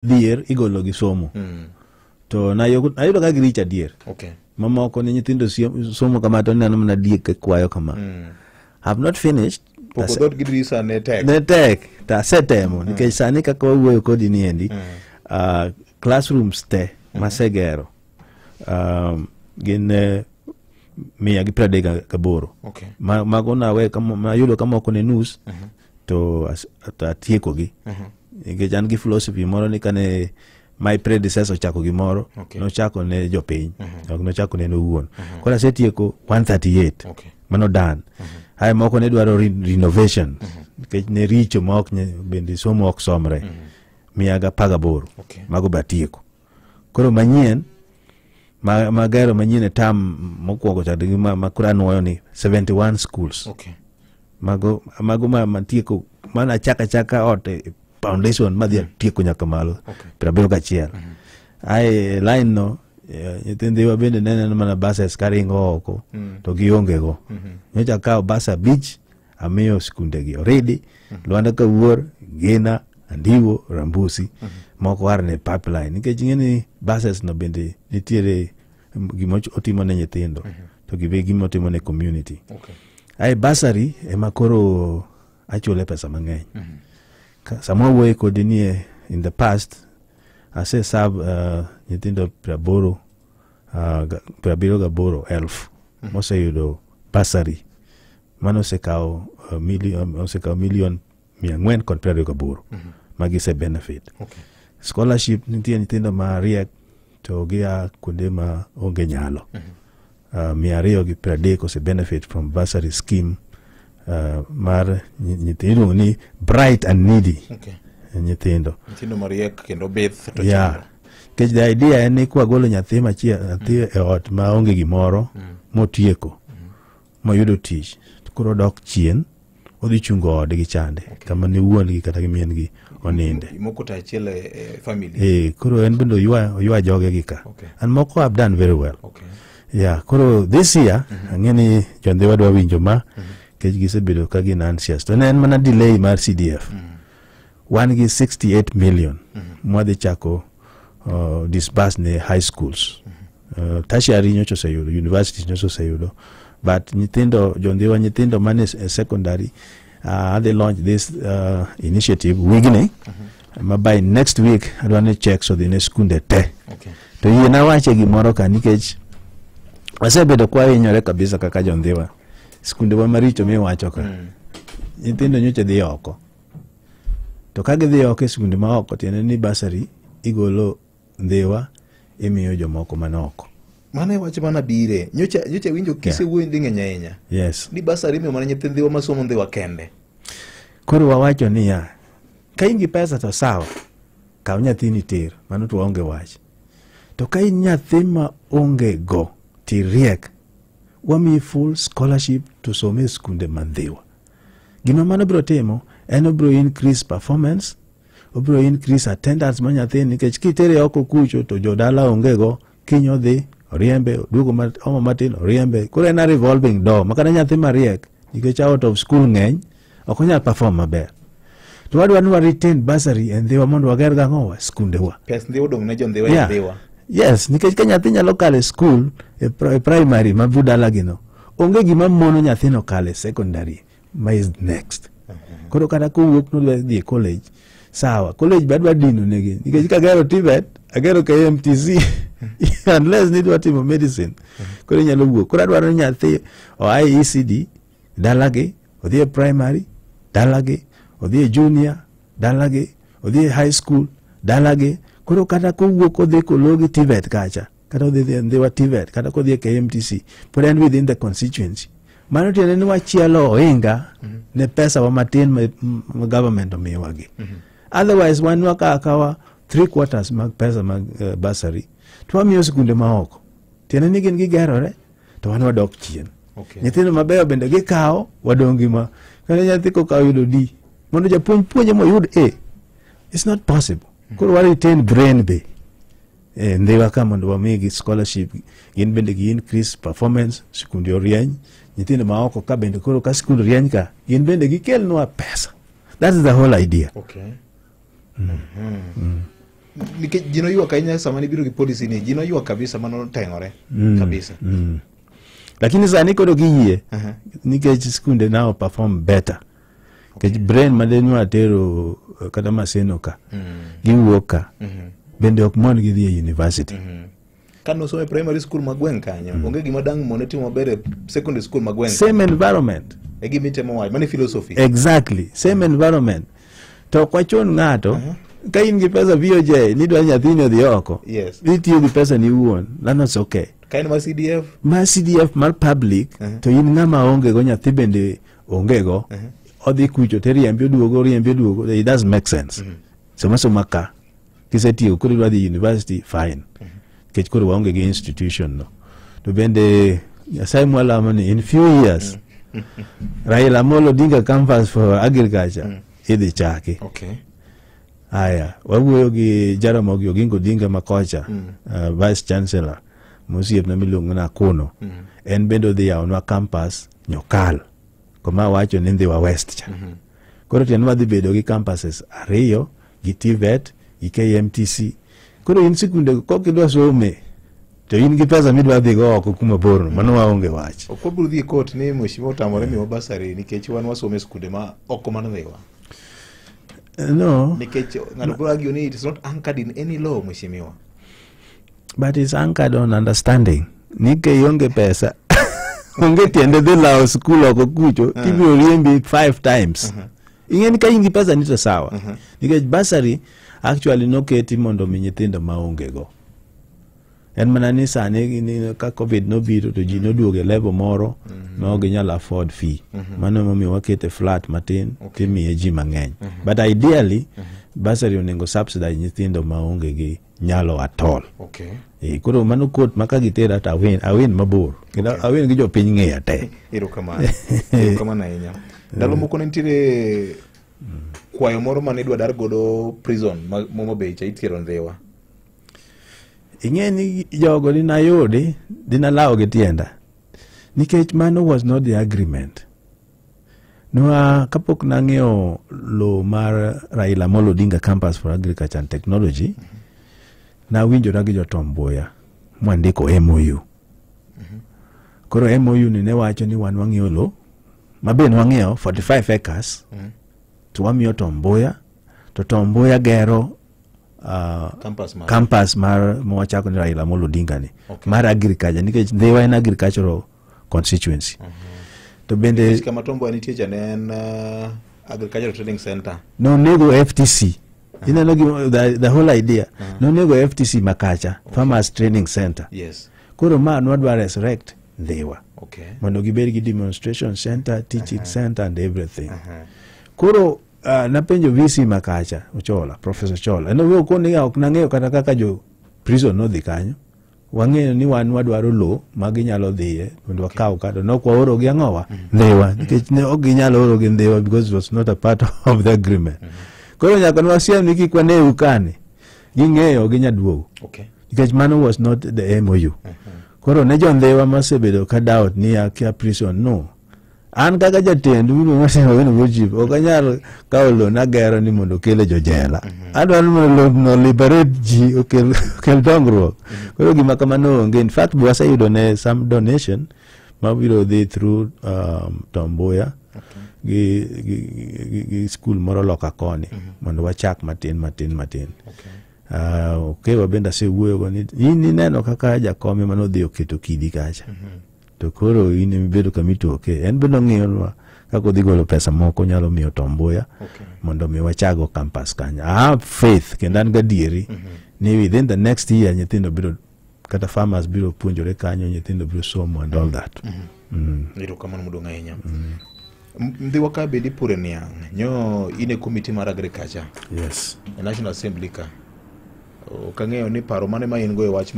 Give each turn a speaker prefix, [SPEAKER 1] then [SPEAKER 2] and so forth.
[SPEAKER 1] dhier igolo gi somo. To ayudo ka giricha dier.
[SPEAKER 2] Okay.
[SPEAKER 1] Mamoko ni nyithindo somo kama to neno mana diek kwayo kama. Have not finished.
[SPEAKER 2] Pokodot gidrisa ne tek.
[SPEAKER 1] Ne tek. Ta setemo. Nikech sani kaka wawuoyo kodi ni endi. Classrooms te masegero. Gin mia gi 38.
[SPEAKER 2] Okay.
[SPEAKER 1] Mago nawe kama ayudo kama oko ne nus. To atieko gi. Nikech an gi philosophy moro ni kane my predecessor chako gimoro, no chako ne jopiny, no chako ne owuon. Kora setieko 138. Mano dan. Hai moko ne dwaro renovation. Nikech ne richo ma ok bende somo ok somre. 118. Mago batieko. Koro manyien magero manyien tam mokwongo chade gi makura nuoyo ni 71 schools. Mago matieko mana chaka ote foundation madhi tieko nyaka malo. 71. Ai line no nyithindewa bende nene mana buses karingo oko to gionge go. Nyocha kao basa beach amiyo skunde gi already. Luanda ka wuor Gina Andiwo Rambusi moko warne pipeline. Nikech ng'eni buses no bende nitiere gimo otimo ne nyithindo to gibe gimo otimo ne community. Ai basari ema koro achule pesa mang'eny. Sama wuoye kodi ni in the past ase sab nyithindo 78,000 moseyudo basari. Mano sekao million 428 magi se benefit. Scholarship nitie nyithindo ma riek to gia kuonde ma onge nyalo. 230 ose benefit from bursary scheme. Mar nyithindo ni bright and needy. Nyithindo
[SPEAKER 2] mariek kendo beth to
[SPEAKER 1] yeah. Kech the idea en ni kwa golo nyathi e ot ma onge gimoro motieko moyudo tich koro dok chien odhi chungo ode gi chande kama ne wuon gi kata gi mien gi oninde
[SPEAKER 2] moko ta chiele family
[SPEAKER 1] koro en bendo ywa joge gi ka and moko have done very well. Yeah, koro this year ang'eni jondewa dwa winjo ma kech gisebedo ka gin anxious to ne en mana delay mar CDF. Wan gi 68 million mwadhi chako disburse ne high schools. Tertiary nyocho sayudo, universities nyocho sayudo, but jondewa nyithindo mane secondary they launch this initiative wigni by next week adwane check so the skunde te. To yena wache gimoro ka nikech wasebedo kwa hinyore kabisa kaka jondewa skunde wa maricho miwacho ka nyithindo nyocha dhi oko to kage dhi oko skunde ma oko tiene ni basari igolo ndhewa imiyo jomoko manoko.
[SPEAKER 2] Mane wache mana bire nyocha winjo kise wuoyo ndi ng'enya.
[SPEAKER 1] Yes.
[SPEAKER 2] Ni basari imiyo mana nyithindewa masomo ndhewa kende.
[SPEAKER 1] Koro wawacho ni ya ka ingi pesa to sawa kaw nyathini ter mano to onge wach. To ka in nyathi ma onge go ti riek wami full scholarship to some skunde mandhiwa. Gima mano biro timo en obiro increase performance, obiro increase attendance ma nyathi nikech kitere oko kucho to jodala onge go kinyo dhi oriembe duogo omo matin oriembe koro en revolving door makana nyathi mariek nikech out of school ng'eny ok onyal perform maber. To wadwa ni retain bursary and dhiwa mondo wager ga ng'owa skunde wa.
[SPEAKER 2] Pes dhiwa dong ne jondewa dhiwa.
[SPEAKER 1] Yes, nikech ka nyathi nyalo kale school e primary ma budala gino onge gima mono nyathino kale secondary ma is next. Koro kata kowuok no dhi college sawa college badwa dino negi nikech kagero TVET agero KMTC unless nidwa timo medicine koro nyalo wuok. Koro adwaro nyathi o ECD dalagi odhi e primary dalagi odhi e junior dalagi odhi e high school dalagi. Koro kata kowuok odhi kologi TVET kacha kata odhi ndhiwa TVET kata kodhi e KMTC put end within the constituency. Mano tiene ni wachielo oinga ne pesa wa matin ma government omiwagi. Otherwise wan akawa 3/4 mag pesa mag bursary to wamiyo skunde ma oko tiene ni gin gigerore to wan wadok chien. Nyithindo mabeyo bende gikawo wadongi ma kana nyathi ko kawo yudo D mondo japuonj puonje moyud A. It's not possible. Koro wa retain brain be ndhiwa ka mondo wamigi scholarship gin bende gi increase performance skunde orieny nyithindo ma oko ka bende koro ka skund rieny ka gin bende gikelnwa pesa. That is the whole idea.
[SPEAKER 2] nikech jino yua kainya sama ni biro gi policy ni jino yua kabisa mano tengore kabisa.
[SPEAKER 1] Lakini sani koro giyie nikech skunde now perform better. Kech brain madeni watero kata maseno ka giwuok ka bende ok mon gi dhi university.
[SPEAKER 2] Kano some primary school magwen kanyo onge gima dang mone timo maber secondary school magwen.
[SPEAKER 1] Same environment.
[SPEAKER 2] E gima temo wach mane philosophy.
[SPEAKER 1] Exactly, same environment. To kwachon ngato ka in gi pesa VOJ ni dwa nyathini odhi oko.
[SPEAKER 2] Yes.
[SPEAKER 1] Itiyo gi pesa ni wuon. That's okay.
[SPEAKER 2] Kain ma CDF?
[SPEAKER 1] Ma CDF mar public to in ngama onge go nyathi bende onge go. Odhi kucho riembi oduogo. It doesn't make sense. Soma ka. Kisetiyo koro dwa dhi university fine. Kech koro waonge gi institution no. To bende Nyasaye mwalamo ni in few years Raila Amolo Odinga campus for agriculture idhi chaki.
[SPEAKER 2] Okay.
[SPEAKER 1] Aya, wawuoyo gi Jaramogi Oginga Odinga Makocha, Vice Chancellor, Musiep na miluongo na Kuno. En bende odhi yawonwa campus Nyokal. Koma wacho ni Ndhiwa West cha. Koro tiende wadhi bedo gi campuses ariyo, gi TVET, gi KMTC. Koro in sikunde kokidwa some, to in gi pesa midwa dhi go oko kuma bor, mano waonge wach.
[SPEAKER 2] Okobro dhi court ni mheshimiwa otamore miwa basari nikech wan wasome skunde ma oko mano Ndhiwa.
[SPEAKER 1] No.
[SPEAKER 2] Nikech ng'ano bro argue ni it is not anchored in any law mheshimiwa.
[SPEAKER 1] But it's anchored on understanding. Nike yonge pesa. Onge tiende dhi lao school oko kucho, tibiro riembi 5 times. Ingeni ka ingi pesa nito sawa. Nikech basari actually noketi mondo mi nyithindo maonge go. En mana ni sani ka COVID no biro to ji noduoge level moro no ginyalo afford fee. Mano momiyo wakete flat matin timiye ji mang'eny. But ideally basari onego subsidize nyithindo maonge gi nyalo at all.
[SPEAKER 2] Okay.
[SPEAKER 1] Koro mano kot maka gitera ta awin mabor. Kendo awin gi jopiny ng'eya te.
[SPEAKER 2] Erokamano. Erokamano ahinya. Ndalo moko nitiere kwayo moro mane dwa dar godo prison Momo Bay cha itero Ndhiwa.
[SPEAKER 1] Ingeni jogo ni nayudi dinalawo gi tienda. Nikech mano was not the agreement. Nwa kapok nang'eyo lo mar Raila Amolo Odinga Campus for Agriculture and Technology, na winjora gi Tom Mboya mwandiko MOU. Koro MOU ni ne wacho ni wan wang'eyo lo maben wang'eyo 45 acres to wamiyo Tom Mboya, to Tom Mboya gero campus mar mwachako ni Raila Amolo Odinga ni mar agriculture nikech Ndhiwa en agricultural constituency. To bende
[SPEAKER 2] kama Tom Mboya nitie janen agricultural training center.
[SPEAKER 1] No nego FTC. You know the whole idea. No nego FTC Makacha, Farmers Training Center.
[SPEAKER 2] Yes.
[SPEAKER 1] Koro man wadwa resurrect Ndhiwa.
[SPEAKER 2] Okay.
[SPEAKER 1] Mondo gibed gi demonstration center, teaching center and everything. Koro napenjo VC Makacha, Ochola, Professor Chola. Eno wo koni ya ok nang'eyo kata kaka jo prison no dhi kanyo. Wang'eyo ni wan wadwaro lo maginyalo dhiye mondo wakaw kado nok waoro gi ang'owa Ndhiwa nikech ne ok ginyalo oro gi Ndhiwa because it was not a part of the agreement. Koro nyaka nwasiem ni kik wane ukani ging'eyo gi nyaduogo.
[SPEAKER 2] Okay.
[SPEAKER 1] Because mano was not the MOU. Koro ne jo Ndhiwa masebedo ka doubt ni akia prison no. An kaka jatend miluongo ni Owino Mujib ok anyal kawo lo nagero ni mondo kele jo jela. Adwaro ni mondo no liberate ji okel dongruok. Koro gima kamano onge. In fact waseyudo ne some donation mabiro dhi through Tom Mboya gi school moro loka koni mondo wachak matin. Okay, wabenda se wuoyo go ni neno kaka jakome mano dhi oketo kidi kacha. To koro in mibedo kamito okay. En bendo ng'eyo kako dhi golo pesa moko nyalo miyo Tom Mboya mondo mi wachago campus kanya. I have faith kendo an gadieri ni within the next year nyithindo biro kata farmers biro puonjore kanyo, nyithindo biro somo and all that.
[SPEAKER 2] Erokamano modong' ahinya. Ndhiwa ka bedi pure niang' nyo ine committee mar agriculture.
[SPEAKER 1] Yes.
[SPEAKER 2] National Assembly ka. Okang'eyo ni paro mane ma in go e wach